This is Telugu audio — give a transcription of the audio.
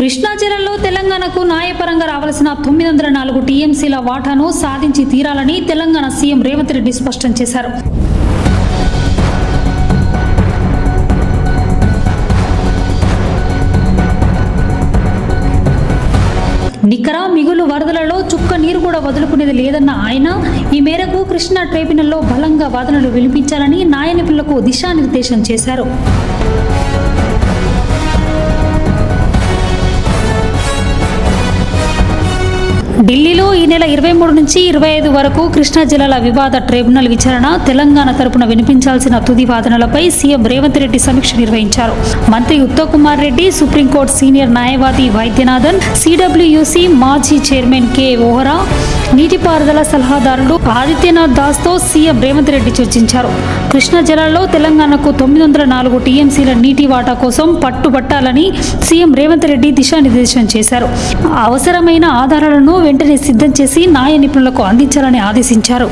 కృష్ణా జిల్లాలో తెలంగాణకు న్యాయపరంగా రావాల్సిన 904 టీఎంసీల వాటాను సాధించి తీరాలని తెలంగాణ సీఎం రేవంత్ రెడ్డి స్పష్టం చేశారు. నికర మిగులు వరదలలో చుక్క నీరు కూడా వదులుకునేది లేదన్న ఆయన ఈ మేరకు కృష్ణా ట్రైబ్యునల్లో బలంగా వాదనలు వినిపించాలని న్యాయ నిపుణులకు దిశానిర్దేశం చేశారు. ఢిల్లీలో ఈ నెల 23 నుంచి 25 వరకు కృష్ణా జిల్లాల వివాద ట్రైబ్యునల్ విచారణ, తెలంగాణ తరపున వినిపించాల్సిన తుది వాదనలపై సీఎం రేవంత్ రెడ్డి సమీక్ష నిర్వహించారు. మంత్రి ఉత్తమ్ కుమార్ రెడ్డి, సుప్రీంకోర్టు సీనియర్ న్యాయవాది వైద్యనాథన్, సిడబ్ల్యూసీ మాజీ చైర్మన్ కె ఓహరా, నీటిపారుదల సలహాదారుడు ఆదిత్యనాథ్ దాస్తో సీఎం రేవంత్ రెడ్డి చర్చించారు. కృష్ణా జిల్లాలో తెలంగాణకు 904 టీఎంసీల నీటి వాటా కోసం పట్టుబట్టాలని సీఎం రేవంత్ రెడ్డి దిశానిర్దేశం చేశారు. అవసరమైన ఆధారాలను వెంటనే సిద్ధం చేసి న్యాయ నిపుణులకు అందించాలని ఆదేశించారు.